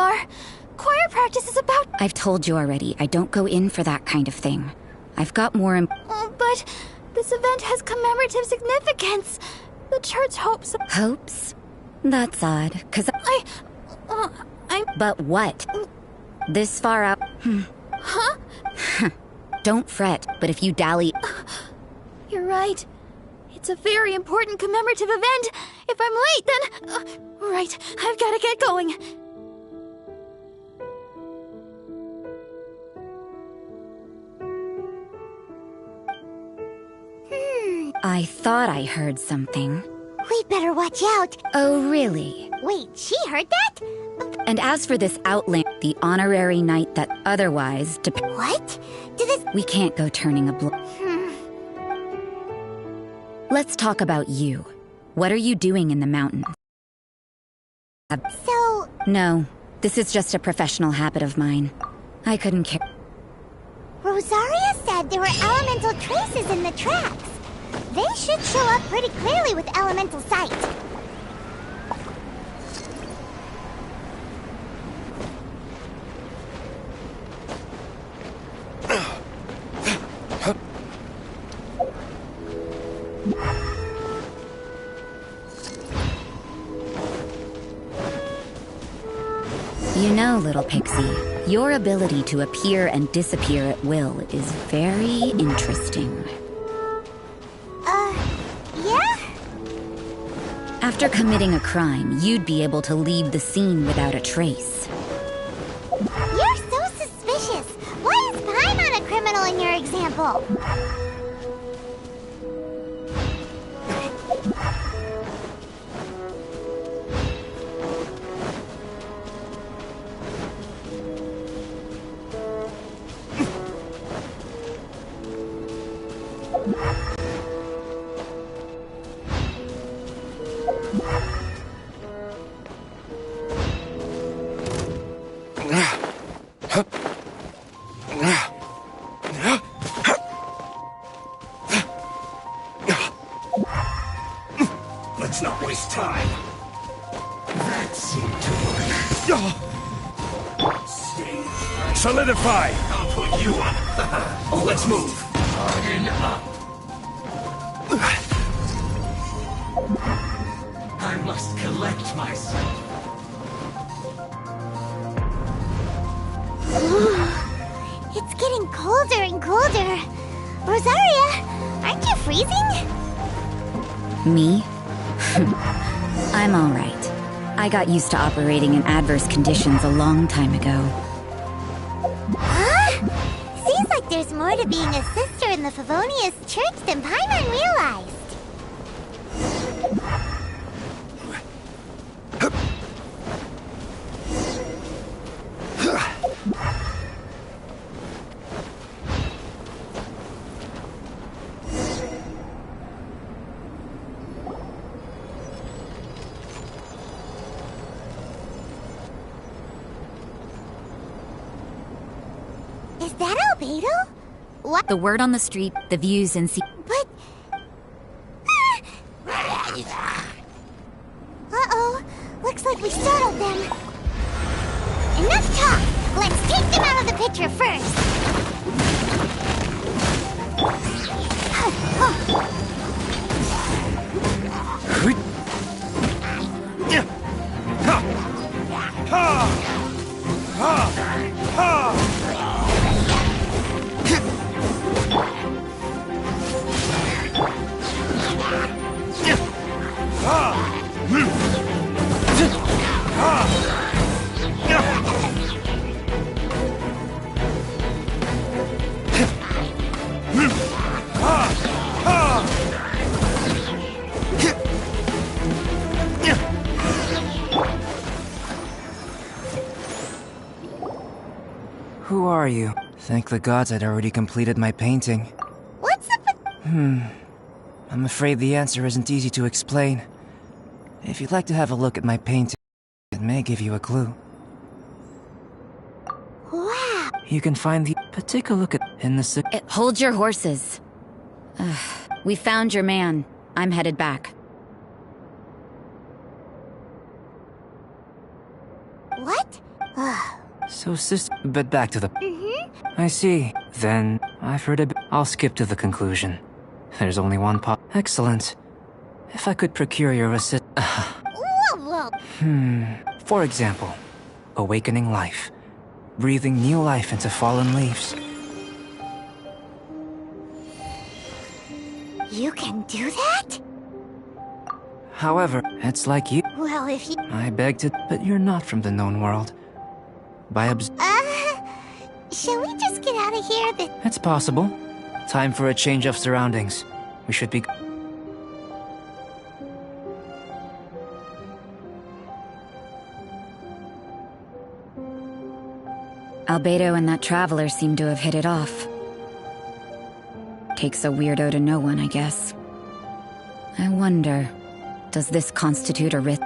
are. Choir practice is about... I've told you already, I don't go in for that kind of thing. I've got more But this event has commemorative significance. The church hopes... Hopes? That's odd, 'cause I'm... But what? This far out... Huh? Don't fret, but if you dally... You're right. It's a very important commemorative event. If I'm late, then... right, I've gotta get going. I thought I heard something. We better watch out. Oh, really? Wait, she heard that? And as for this outland, the honorary knight that otherwise... What? Did this... We can't go turning a blow. Let's talk about you. What are you doing in the mountains? So... No, this is just a professional habit of mine. I couldn't care. Rosaria said there were elemental traces in the tracks. They should show up pretty clearly with elemental sight. You know, little pixie, your ability to appear and disappear at will is very interesting. Yeah? After committing a crime, you'd be able to leave the scene without a trace. You're so suspicious. Why is Paimon a criminal in your example? Let's not waste time. That seemed to work. Stay. Solidify! I'll put you on. Let's move. Harden up. I must collect myself. It's getting colder and colder. Rosaria, aren't you freezing? Me? I'm all right. I got used to operating in adverse conditions a long time ago. Huh? Seems like there's more to being a sister in the Favonius Church than Paimon realized. Is that Albedo? What? The word on the street, the views and see. But... Uh-oh. Looks like we startled them. Enough talk! Let's take them out of the picture first! Who are you? Thank the gods I'd already completed my painting. What's up with... I'm afraid the answer isn't easy to explain. If you'd like to have a look at my painting, it may give you a clue. Wow. You can find the... But take a look at... in the... Hold your horses. We found your man. I'm headed back. What? So, sister, but back to the... I see. Then, I've heard a bit. I'll skip to the conclusion. There's only one Excellent. If I could procure your assist... Whoa, whoa. For example, awakening life. Breathing new life into fallen leaves. You can do that? However, it's like you. Well, if you... I beg to... But you're not from the known world. By shall we just get out of here? It's possible. Time for a change of surroundings. We should be... Albedo and that traveler seem to have hit it off. Takes a weirdo to know one, I guess. I wonder, does this constitute a risk?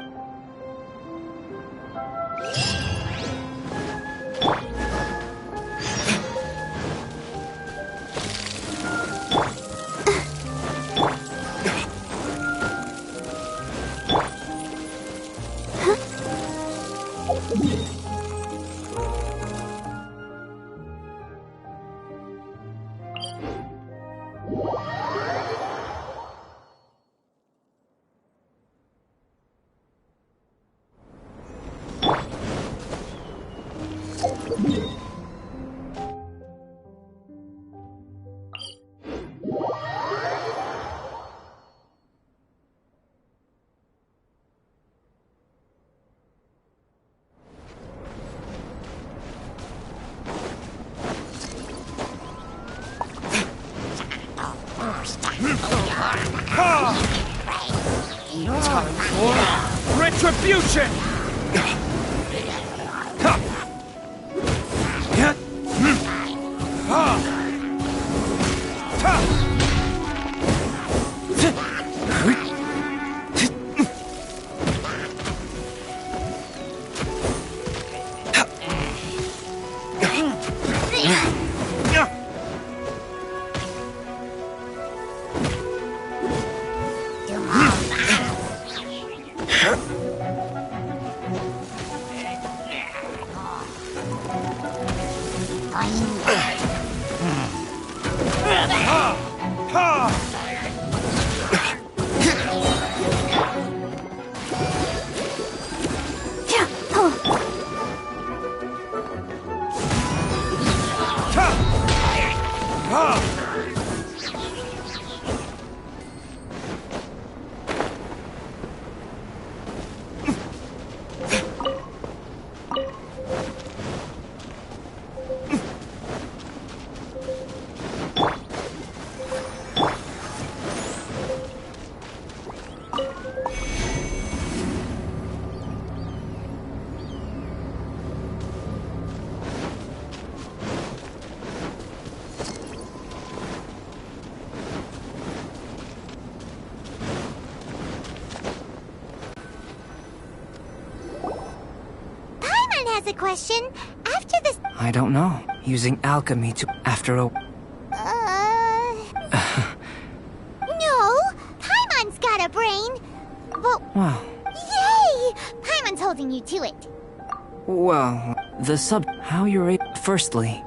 Time for retribution! Has a question. After this... I don't know. Using alchemy to... After a... No! Paimon's got a brain! But... Wow. Yay! Paimon's holding you to it. Well, the How you're Firstly,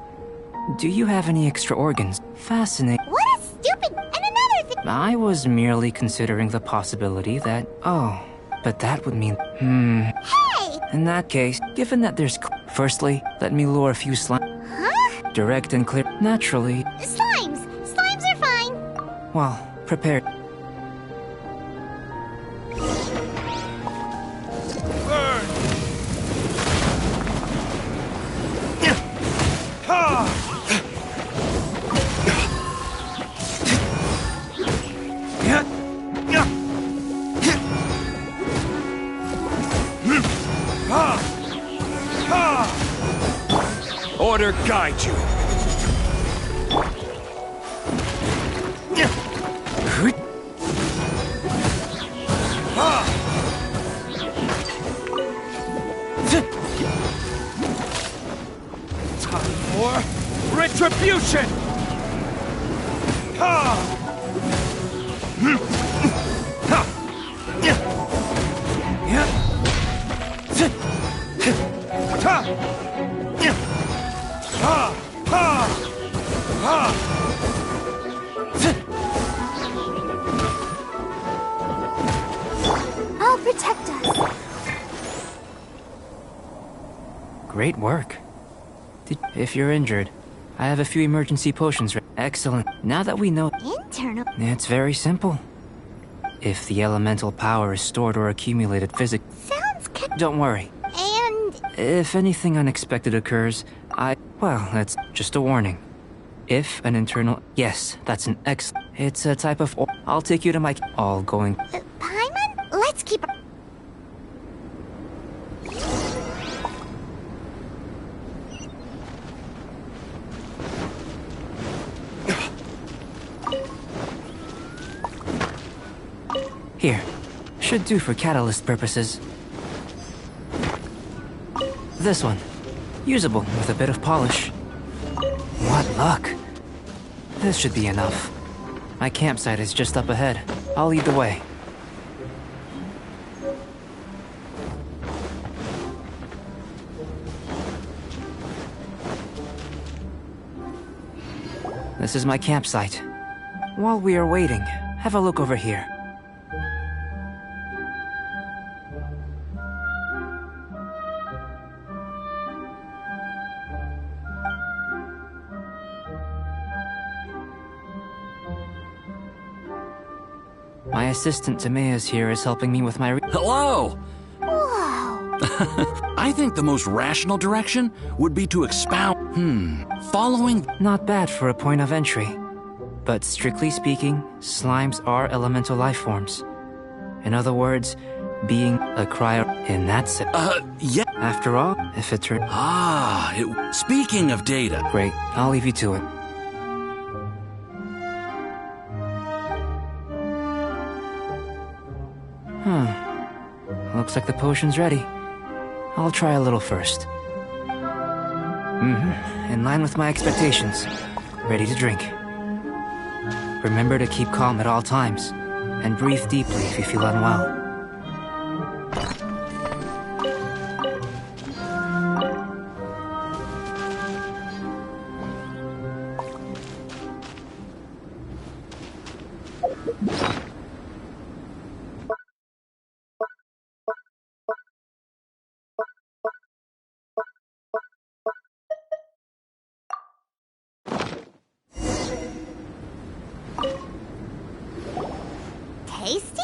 do you have any extra organs? Fascinating. What a stupid... And another thing... I was merely considering the possibility that... Oh, but that would mean... Hey! In that case, given that there's... Firstly, let me lure a few slime... Huh? Direct and clear... Naturally... Slimes! Slimes are fine! Well, prepared... Burn! Ha! Order guide you. Time for retribution. Ta! Ha! Ha! Ha! I'll protect us. Great work. If you're injured, I have a few emergency potions. Excellent. Now that we know, Internal. it's very simple. If the elemental power is stored or accumulated physically, Sounds don't worry. And If anything unexpected occurs, well, that's just a warning. If an internal... Yes, that's an excellent... It's a type of... I'll take you to my... All going... Paimon, let's keep. Here. Should do for catalyst purposes. This one. Usable with a bit of polish. What luck. This should be enough. My campsite is just up ahead. I'll lead the way. This is my campsite. While we are waiting, have a look over here. My assistant Tamea's here is helping me with my Hello! Whoa. I think the most rational direction would be to expound. Following. Not bad for a point of entry. But strictly speaking, slimes are elemental life forms. In other words, being a cryo in that sense. Yeah. After all, if it turns... Speaking of data. Great, I'll leave you to it. Looks like the potion's ready. I'll try a little first. In line with my expectations. Ready to drink. Remember to keep calm at all times, and breathe deeply if you feel unwell. Tasty?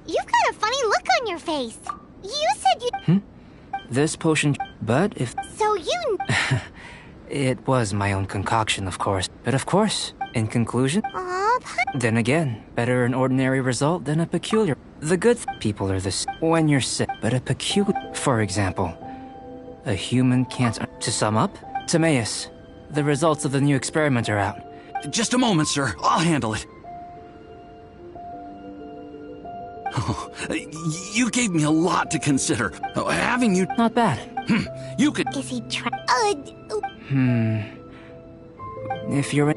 You've got a funny look on your face. You said you. This potion... But if... So you. It was my own concoction, of course. But of course, in conclusion... Then again, better an ordinary result than a peculiar... The good people are the same when you're sick, but a peculiar... For example, a human can't... To sum up, Timaeus, the results of the new experiment are out. Just a moment, sir. I'll handle it. You gave me a lot to consider. Having you... Not bad. You could... Is he trying? If you're...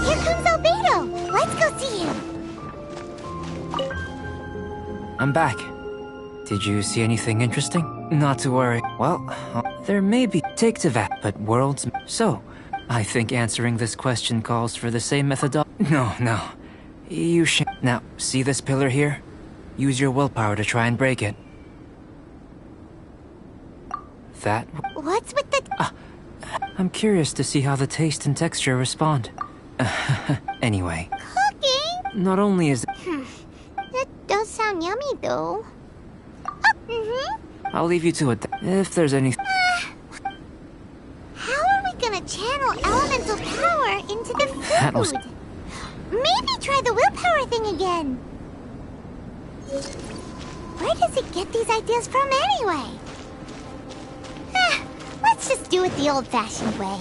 Here comes Albedo. Let's go see him. I'm back. Did you see anything interesting? Not to worry. Well, there may be... Take to that, but worlds... So, I think answering this question calls for the same methodology. No. You should... Now, see this pillar here? Use your willpower to try and break it. That... What's with the... I'm curious to see how the taste and texture respond. Anyway, Cooking? not only is... That does sound yummy, though. I'll leave you to it. If there's any... How are we gonna channel elemental power into the food? That was- Maybe try the willpower thing again. Where does it get these ideas from anyway? Let's just do it the old-fashioned way.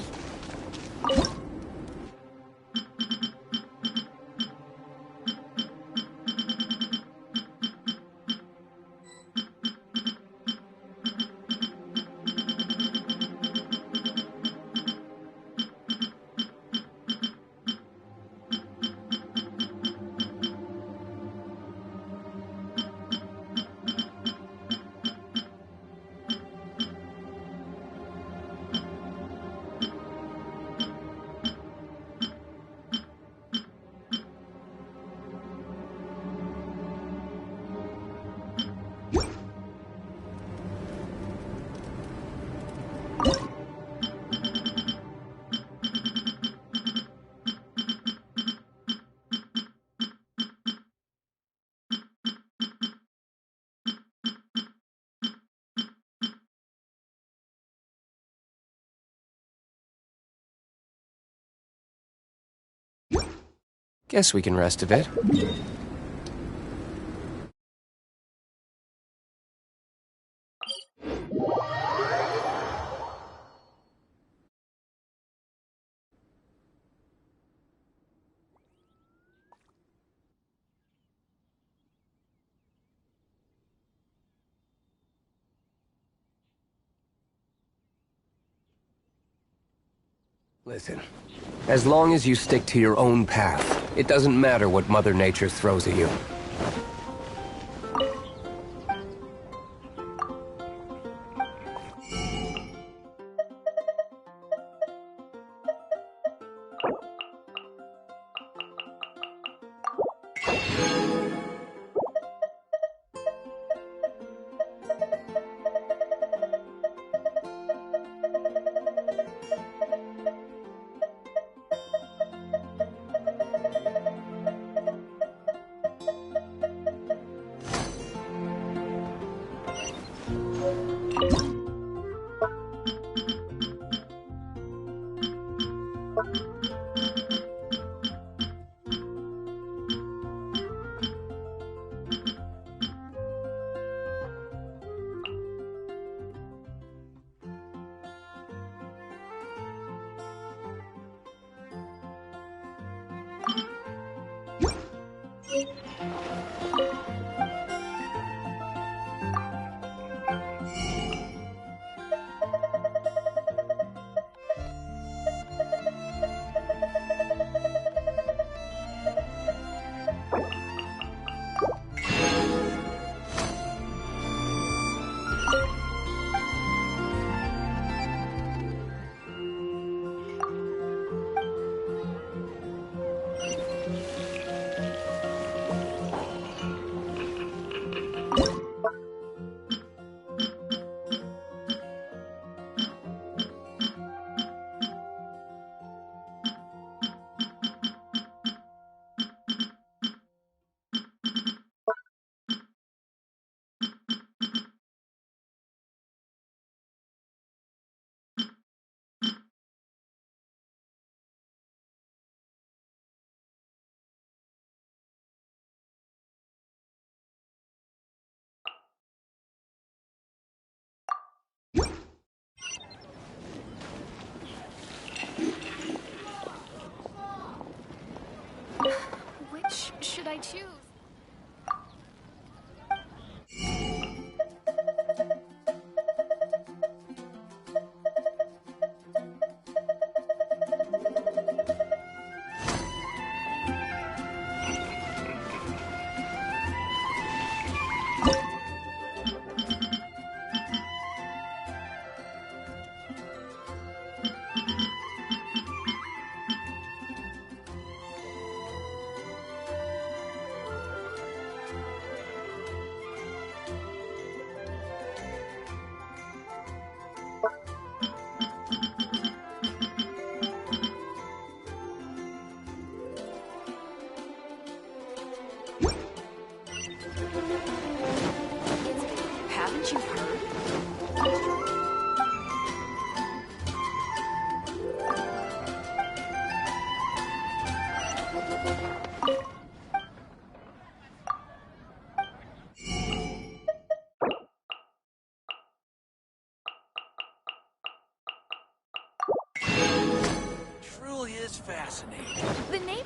Guess we can rest a bit. Listen, as long as you stick to your own path, it doesn't matter what Mother Nature throws at you. Which should I choose? Haven't you heard? Truly is fascinating. The neighbor.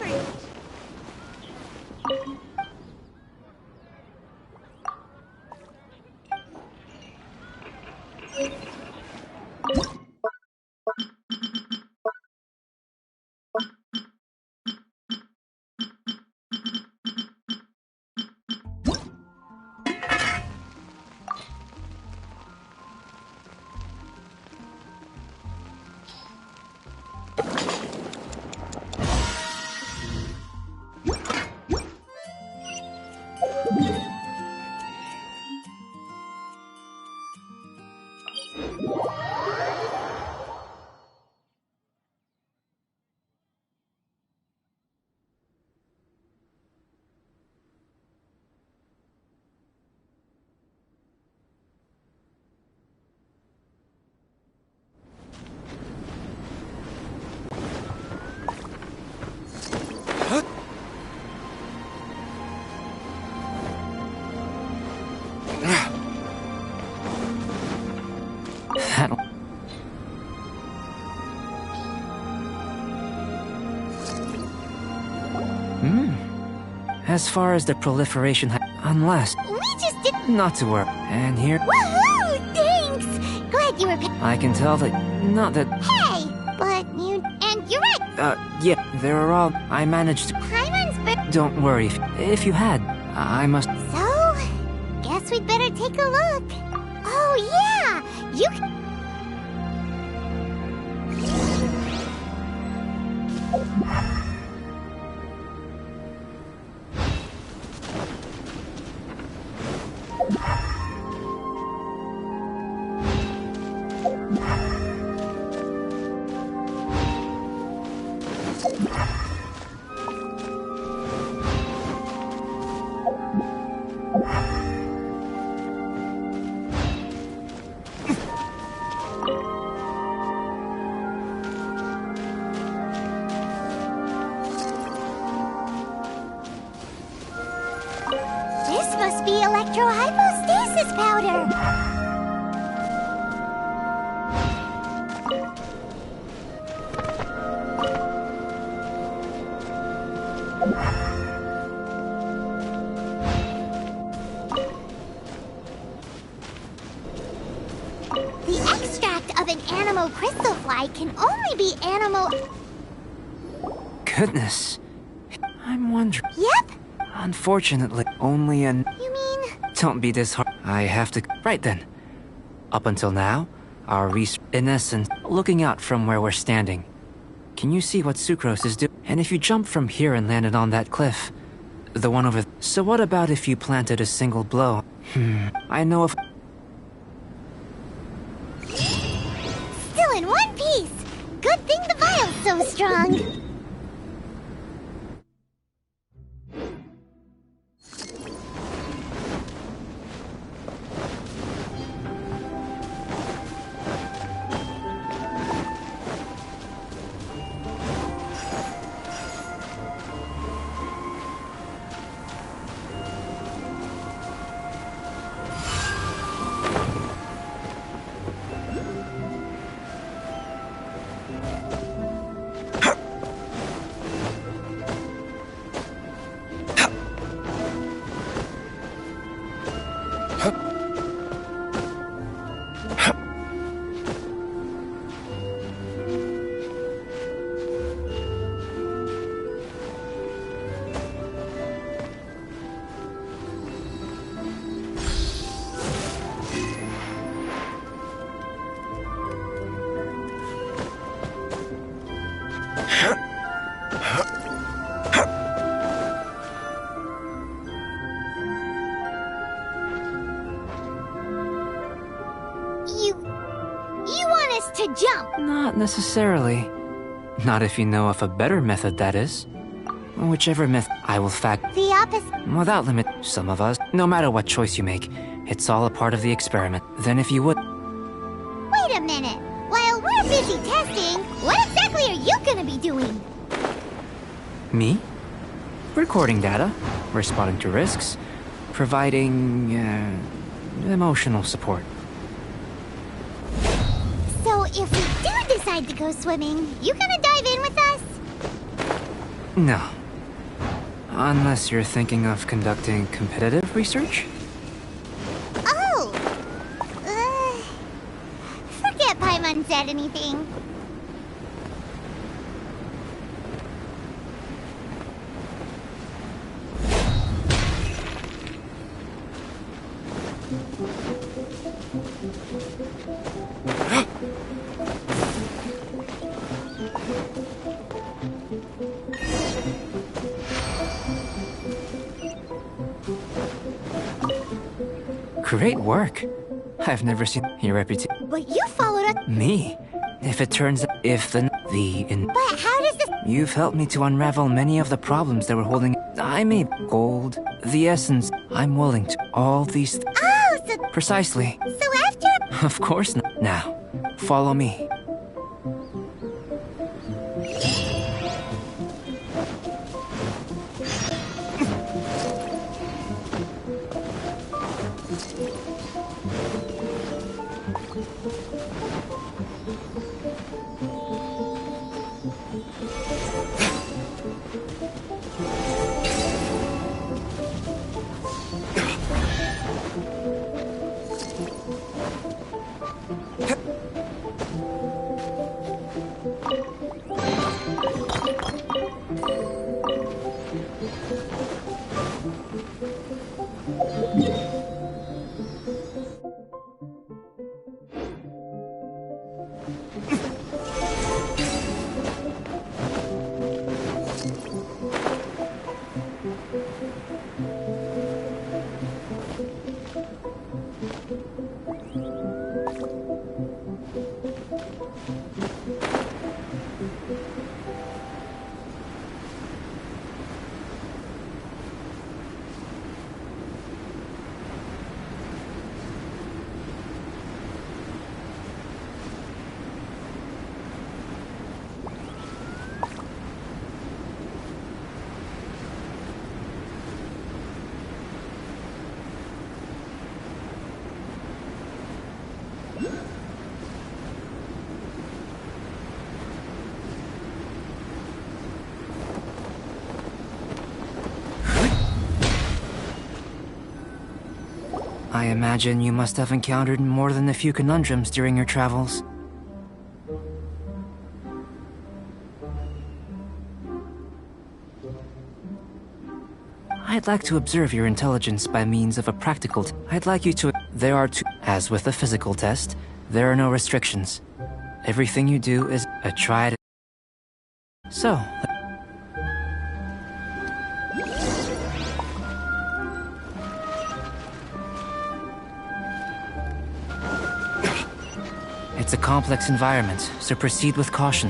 As far as the proliferation, unless... We just didn't... Not to worry. And here... Woohoo! Thanks! Glad you were... I can tell that... Not that... Hey! But you... And you're right! Yeah, they were all... I managed to... Paimon's but... Don't worry, if you had, I must... So... Guess we'd better take a look. Oh, yeah! You can... This must be electrohypostasis powder! The extract of an animal crystal fly can only be animal... Goodness. I'm wondering... Yep! Unfortunately, only an... You mean... Don't be disheartened. I have to... Right then. Up until now, our research... In essence, looking out from where we're standing. Can you see what Sucrose is doing? And if you jump from here and landed on that cliff? The one over... So what about if you planted a single blow? I know if... Still in one piece! Good thing the vial's so strong! You want us to jump? Not necessarily. Not if you know of a better method, that is. Whichever method, I will fact... The opposite... Without limit, some of us, no matter what choice you make, it's all a part of the experiment. Then if you would... Wait a minute. While we're busy testing, what exactly are you gonna be doing? Me? Recording data, responding to risks, providing, emotional support. So if we do decide to go swimming, you gonna dive in with us? No. Unless you're thinking of conducting competitive research? Oh! Forget Paimon said anything. Great work. I've never seen your reputation. But you followed up... Me? If it turns out... If the... But how does this... You've helped me to unravel many of the problems that were holding... I made gold, the essence. I'm willing to... All these... Oh, so... Precisely. So after... Of course not. Now, follow me. I imagine you must have encountered more than a few conundrums during your travels. I'd like to observe your intelligence by means of a practical I'd like you to... There are two... As with a physical test, there are no restrictions. Everything you do is a try to... So... It's a complex environment, so proceed with caution.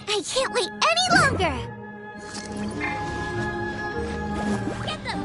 I can't wait any longer! Get them!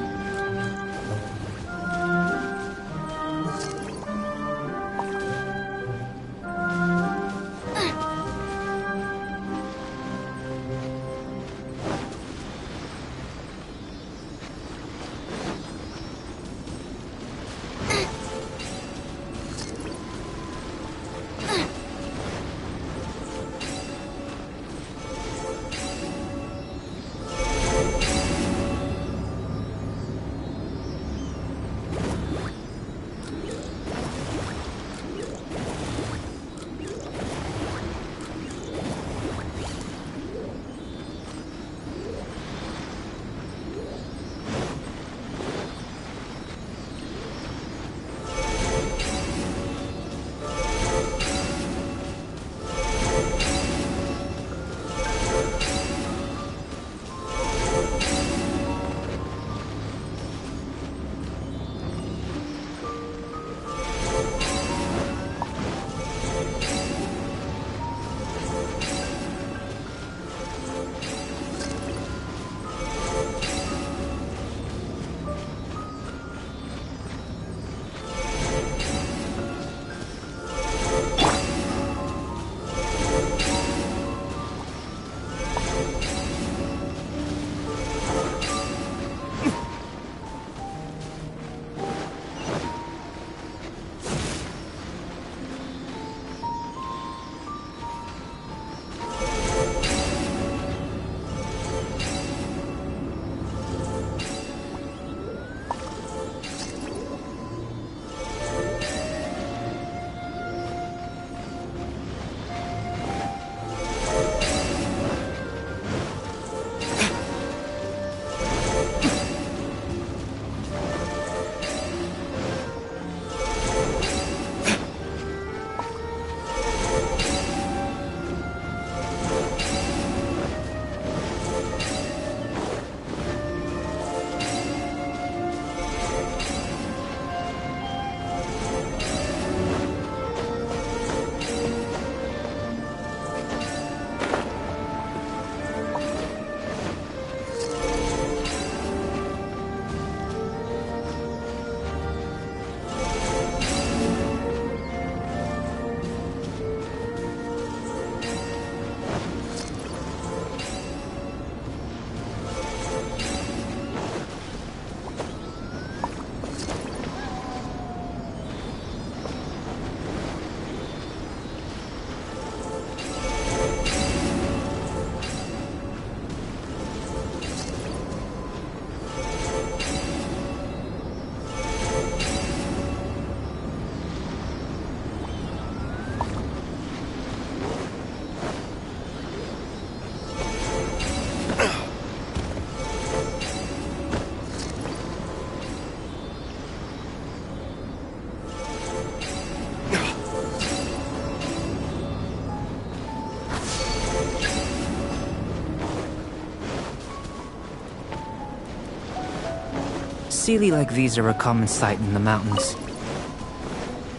Sealy like these are a common sight in the mountains.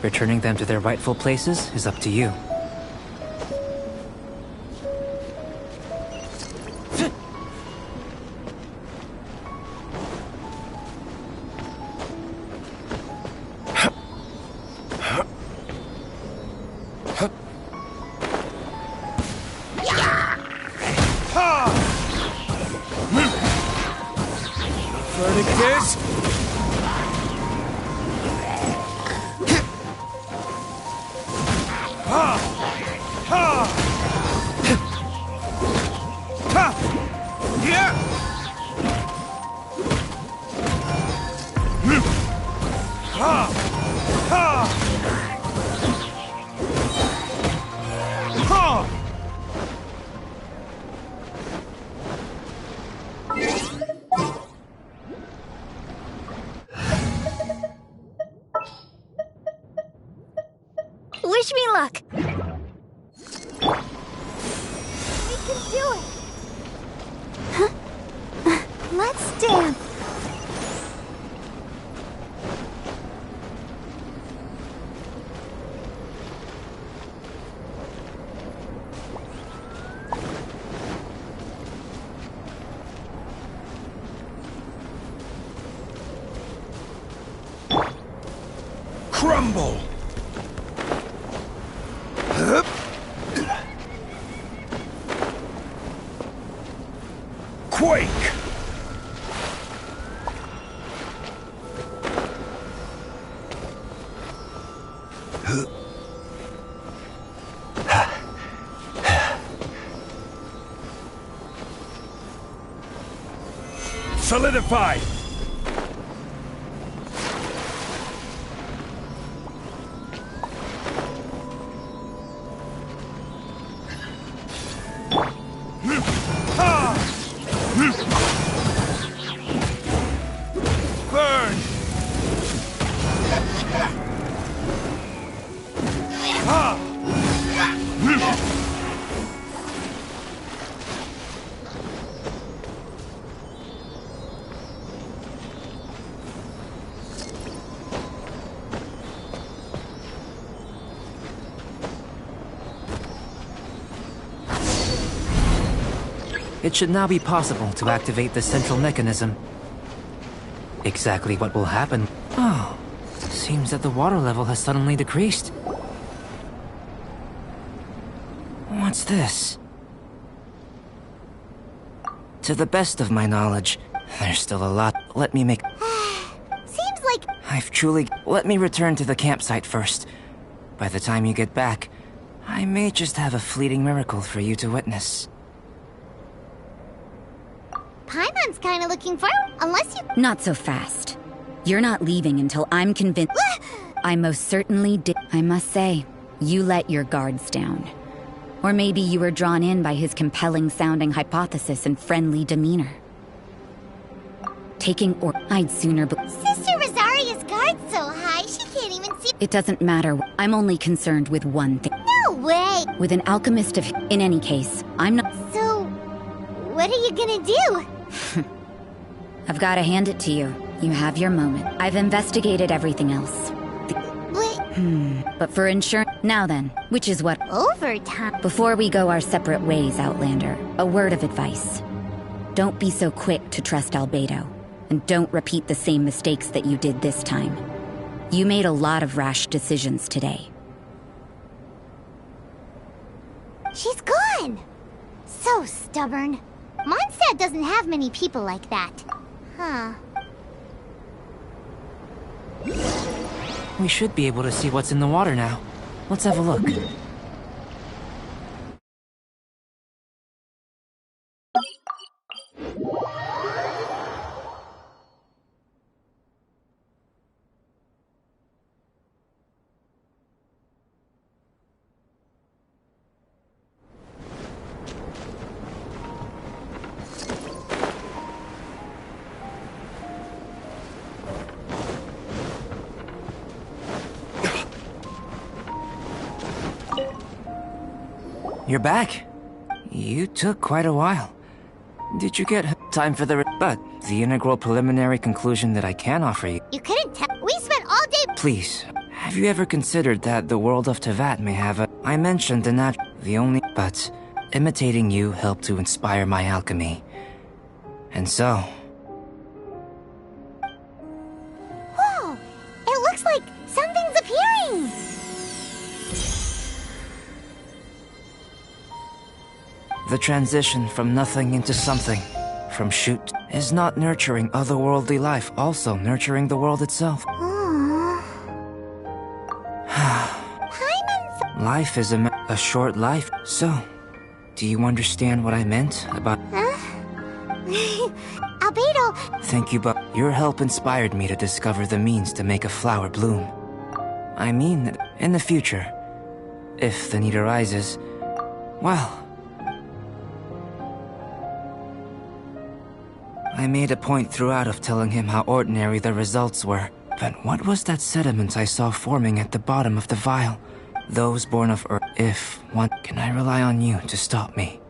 Returning them to their rightful places is up to you. This? Ha! Ha! Ha! Yeah! Ha! Ha! Ha! Wish me luck. We can do it. Let's dance. Crumble! Hup. Quake! Solidify! Burn! Ha! It should now be possible to activate the central mechanism. Exactly what will happen? Oh, seems that the water level has suddenly decreased. What's this? To the best of my knowledge, there's still a lot. Let me make... Seems like I've truly... Let me return to the campsite first. By the time you get back, I may just have a fleeting miracle for you to witness. Paimon's kind of looking for, unless you... Not so fast. You're not leaving until I'm convinced. I most certainly did. I must say, you let your guards down. Or maybe you were drawn in by his compelling-sounding hypothesis and friendly demeanor. Taking or... I'd sooner Sister Rosaria's guard's so high, she can't even see... It doesn't matter. I'm only concerned with one thing. No way! With an alchemist of... In any case, I'm not... So, what are you gonna do? I've got to hand it to you. You have your moment. I've investigated everything else. What? But for insurance... Now then, which is what... Overtime? Before we go our separate ways, Outlander, a word of advice. Don't be so quick to trust Albedo, and don't repeat the same mistakes that you did this time. You made a lot of rash decisions today. She's gone! So stubborn. Mondstadt doesn't have many people like that. Huh. We should be able to see what's in the water now. Let's have a look. You're back. You took quite a while. Did you get time for the... But the integral preliminary conclusion that I can offer you... You couldn't tell. We spent all day... Please, have you ever considered that the world of Tevat may have a... I mentioned the only... But imitating you helped to inspire my alchemy. And so... Whoa! It looks like something's appearing! The transition from nothing into something, from shoot, Is not nurturing otherworldly life also nurturing the world itself? Life is a short life. So, do you understand what I meant about... Albedo! Thank you, but your help inspired me to discover the means to make a flower bloom. I mean that in the future, if the need arises, well... I made a point throughout of telling him how ordinary the results were. But what was that sediment I saw forming at the bottom of the vial? Those born of Earth, if one... Can I rely on you to stop me?